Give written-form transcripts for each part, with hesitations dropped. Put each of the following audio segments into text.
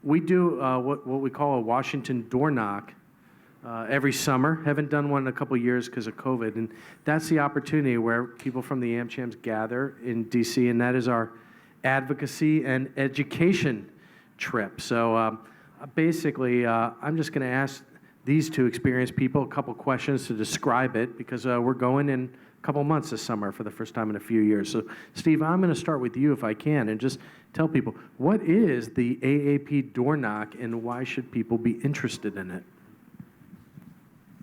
We do what we call a Washington Doorknock every summer. Haven't done one in a couple of years because of COVID, and that's the opportunity where people from the AmChams gather in DC, and that is our advocacy and education trip. So basically, I'm just going to ask these two experienced people a couple questions to describe it, because we're going in a couple months this summer for the first time in a few years. So Steve, I'm going to start with you if I can, and just tell people, what is the AAP Doorknock and why should people be interested in it?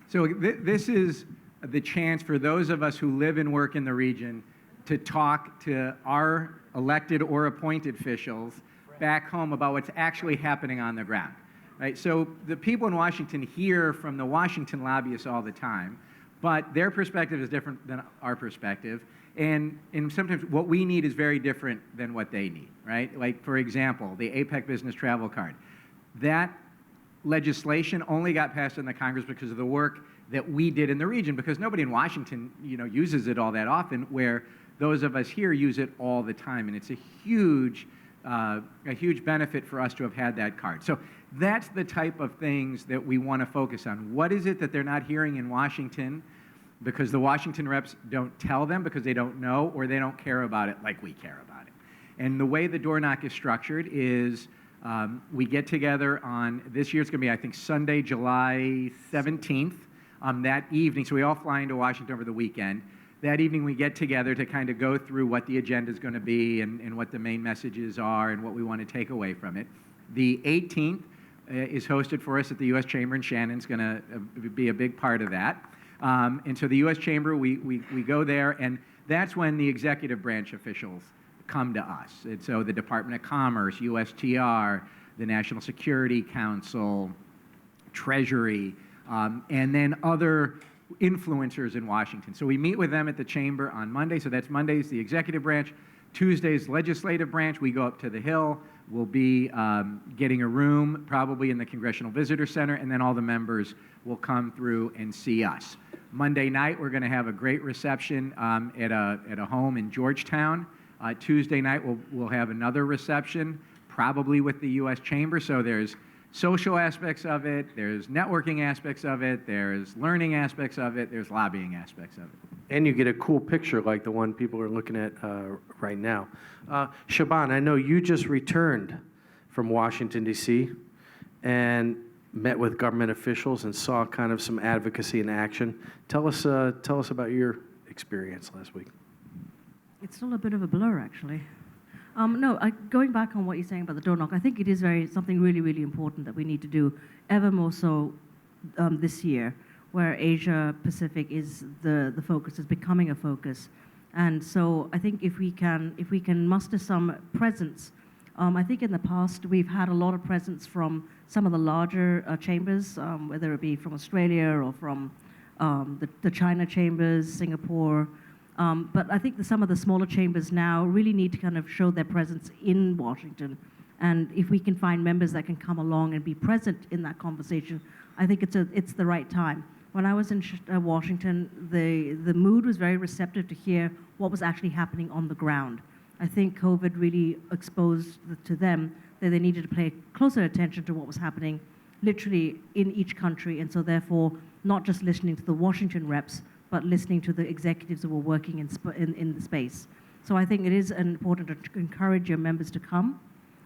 So this is the chance for those of us who live and work in the region to talk to our elected or appointed officials back home about what's actually happening on the ground. Right? So the people in Washington hear from the Washington lobbyists all the time, but their perspective is different than our perspective. And sometimes what we need is very different than what they need, right? Like, for example, the APEC business travel card. That legislation only got passed in the Congress because of the work that we did in the region, because nobody in Washington, uses it all that often, where those of us here use it all the time. And it's a huge benefit for us to have had that card. So that's the type of things that we want to focus on. What is it that they're not hearing in Washington because the Washington reps don't tell them because they don't know, or they don't care about it like we care about it? And the way the Doorknock is structured is we get together on, this year it's going to be, I think, Sunday, July 17th, that evening. So we all fly into Washington over the weekend. That evening we get together to kind of go through what the agenda is going to be and what the main messages are and what we want to take away from it. The 18th is hosted for us at the U.S. Chamber, and Shannon's going to be a big part of that. And so the U.S. Chamber, we go there, and that's when the executive branch officials come to us. And so the Department of Commerce, USTR, the National Security Council, Treasury, and then other influencers in Washington. So we meet with them at the Chamber on Monday. So that's Monday's the executive branch. Tuesday's legislative branch. We go up to the Hill. We'll be getting a room probably in the Congressional Visitor Center, and then all the members will come through and see us. Monday night, we're going to have a great reception at a home in Georgetown. Tuesday night, we'll have another reception, probably with the U.S. Chamber. So there's social aspects of it, there's networking aspects of it, there's learning aspects of it, there's lobbying aspects of it. And you get a cool picture like the one people are looking at right now. Shaban, I know you just returned from Washington, D.C., and met with government officials and saw kind of some advocacy in action. Tell us about your experience last week. It's still a bit of a blur, actually. Going back on what you're saying about the Doorknock, I think it is something really, really important that we need to do ever more so this year, where Asia Pacific is the focus, is becoming a focus. And so I think if we can muster some presence, I think in the past we've had a lot of presence from some of the larger chambers, whether it be from Australia or from the China chambers, Singapore. But I think some of the smaller chambers now really need to kind of show their presence in Washington. And if we can find members that can come along and be present in that conversation, I think it's the right time. When I was in Washington, the mood was very receptive to hear what was actually happening on the ground. I think COVID really exposed to them that they needed to pay closer attention to what was happening literally in each country. And so therefore, not just listening to the Washington reps, but listening to the executives who were working in the space. So I think it is important to encourage your members to come,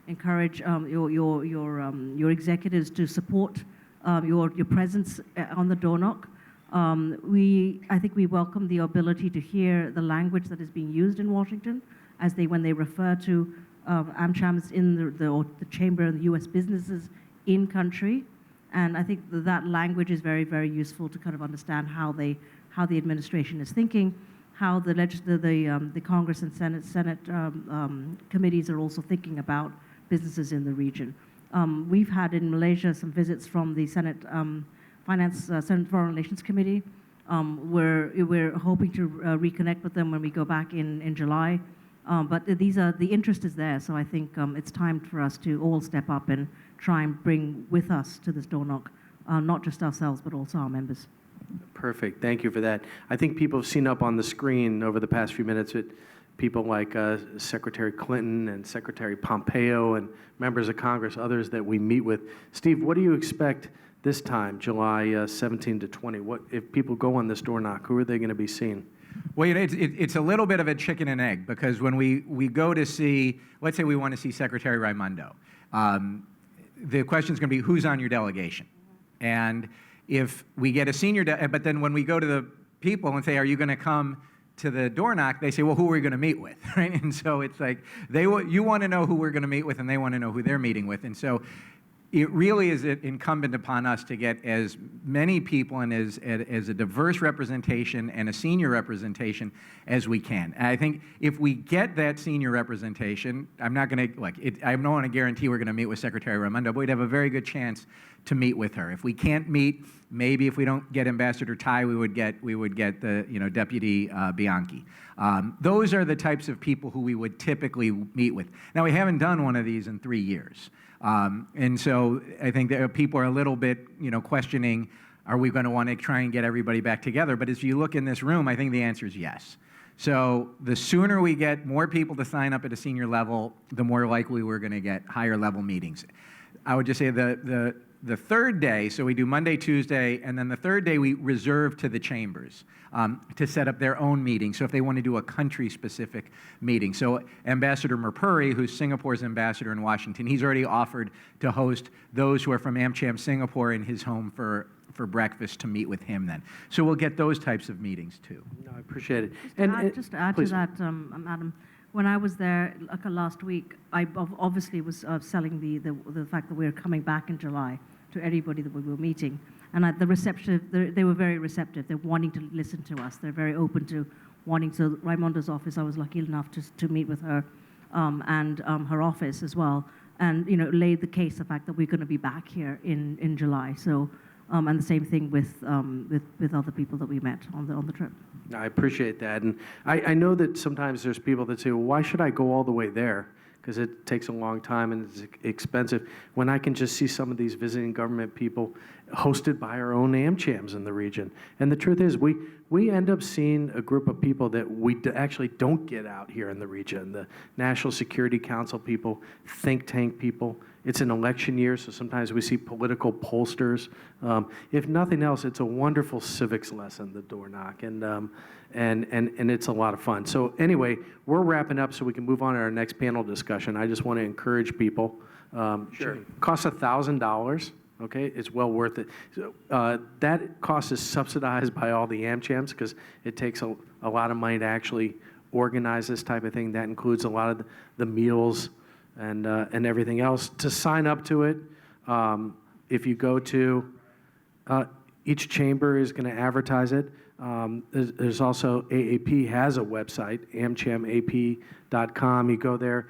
encourage your executives to support your presence on the Doorknock. I think we welcome the ability to hear the language that is being used in Washington when they refer to AmChams in the chamber and the U.S. businesses in country. And I think that language is very, very useful to kind of understand how the administration is thinking, how the Congress and Senate committees are also thinking about businesses in the region. We've had in Malaysia some visits from the Senate Senate Foreign Relations Committee. We're hoping to reconnect with them when we go back in July. But the interest is there, so I think it's time for us to all step up and try and bring with us to this Doorknock, not just ourselves, but also our members. Perfect. Thank you for that. I think people have seen up on the screen over the past few minutes that people like Secretary Clinton and Secretary Pompeo and members of Congress, others that we meet with. Steve, what do you expect this time, July 17 to 20? What if people go on this door knock? Who are they going to be seeing? Well, it's a little bit of a chicken and egg, because when we go to see, let's say we want to see Secretary Raimondo, the question is going to be, who's on your delegation? And if we get a senior, but then when we go to the people and say, are you going to come to the door knock, they say, well, who are we going to meet with, right? And so it's like, you want to know who we're going to meet with, and they want to know who they're meeting with. And so it really is incumbent upon us to get as many people and as a diverse representation and a senior representation as we can. And I think if we get that senior representation, I'm not going to, I don't want to guarantee we're going to meet with Secretary Raimondo, but we'd have a very good chance to meet with her. If we can't meet, maybe if we don't get Ambassador Tai, we would get the Deputy Bianchi. Those are the types of people who we would typically meet with. Now, we haven't done one of these in 3 years. And so I think that people are a little bit, questioning, are we going to want to try and get everybody back together? But as you look in this room, I think the answer is yes. So the sooner we get more people to sign up at a senior level, the more likely we're going to get higher level meetings. I would just say the third day, so we do Monday, Tuesday, and then the third day we reserve to the chambers to set up their own meeting. So if they want to do a country-specific meeting. So Ambassador Murpuri, who's Singapore's ambassador in Washington, he's already offered to host those who are from AmChams Singapore in his home for breakfast to meet with him then. So we'll get those types of meetings too. No, I appreciate it. Just to add to that, Adam, when I was there last week, I obviously was selling the fact that we were coming back in July to everybody that we were meeting. And they were very receptive. They're wanting to listen to us. They're very open to wanting to. Raimondo's office, I was lucky enough to meet with her and her office as well. And, laid the case, the fact that we're going to be back here in July. So, and the same thing with other people that we met on the trip. I appreciate that. And I know that sometimes there's people that say, well, why should I go all the way there? Because it takes a long time and it's expensive, when I can just see some of these visiting government people hosted by our own AmChams in the region. And the truth is, we end up seeing a group of people that we actually don't get out here in the region. The National Security Council people, think tank people. It's an election year, so sometimes we see political pollsters. If nothing else, it's a wonderful civics lesson, the door knock, and it's a lot of fun. So anyway, we're wrapping up so we can move on to our next panel discussion. I just want to encourage people. Sure. Costs $1,000. Okay, it's well worth it. So, that cost is subsidized by all the AmChams because it takes a lot of money to actually organize this type of thing. That includes a lot of the meals and everything else. To sign up to it, if you go to, each chamber is going to advertise it. There's also AAP has a website, amchamap.com. You go there,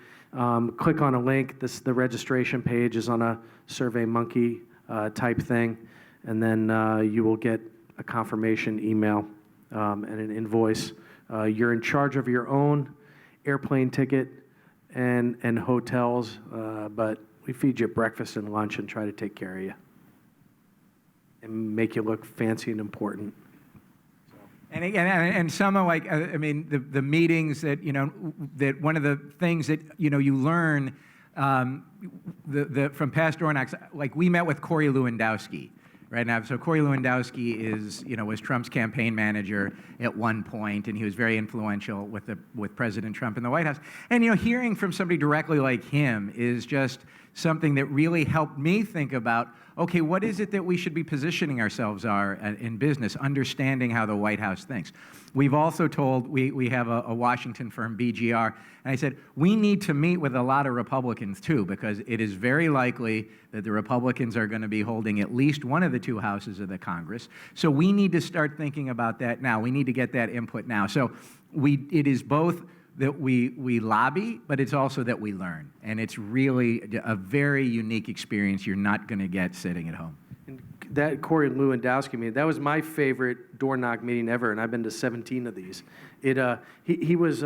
click on a link. The registration page is on a SurveyMonkey type thing, and then you will get a confirmation email and an invoice. You're in charge of your own airplane ticket and hotels, but we feed you breakfast and lunch and try to take care of you and make you look fancy and important. And again, and some are like, the meetings that, that one of the things that, you learn from past door knocks, like we met with Corey Lewandowski right now. So Corey Lewandowski is, was Trump's campaign manager at one point, and he was very influential with President Trump in the White House. And, hearing from somebody directly like him is just something that really helped me think about, okay, what is it that we should be positioning ourselves in business, understanding how the White House thinks. We've also told, we have a Washington firm, BGR, and I said, we need to meet with a lot of Republicans too, because it is very likely that the Republicans are going to be holding at least one of the two houses of the Congress. So we need to start thinking about that now. We need to get that input now. So it is both that we lobby, but it's also that we learn. And it's really a very unique experience you're not going to get sitting at home. And that Corey Lewandowski meeting, that was my favorite door knock meeting ever, and I've been to 17 of these. He was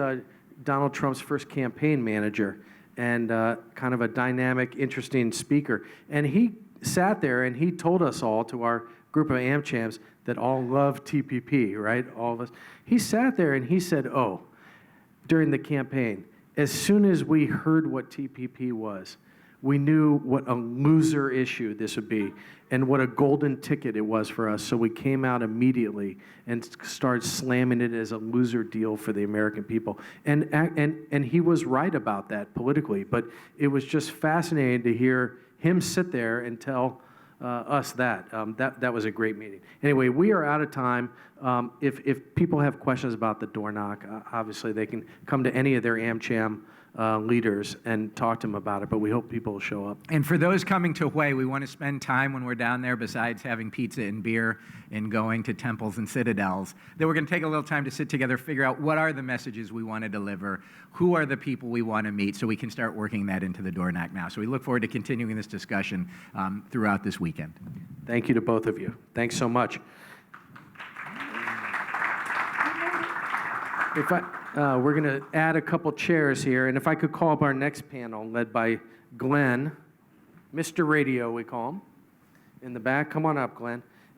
Donald Trump's first campaign manager and kind of a dynamic, interesting speaker. And he sat there and he told us all, to our group of AmChams that all love TPP, right, all of us. He sat there and he said, during the campaign. As soon as we heard what TPP was, we knew what a loser issue this would be and what a golden ticket it was for us. So we came out immediately and started slamming it as a loser deal for the American people. And he was right about that politically, but it was just fascinating to hear him sit there and tell us that. That was a great meeting. Anyway, we are out of time. If people have questions about the Doorknock, obviously they can come to any of their AmCham leaders and talk to them about it, but we hope people will show up. And for those coming to Hawaii, we want to spend time when we're down there, besides having pizza and beer and going to temples and citadels, that we're going to take a little time to sit together, figure out what are the messages we want to deliver, who are the people we want to meet, so we can start working that into the Doorknock now. So we look forward to continuing this discussion throughout this weekend. Thank you to both of you. Thanks so much. We're going to add a couple chairs here, and if I could call up our next panel, led by Glenn, Mr. Radio, we call him, in the back. Come on up, Glenn.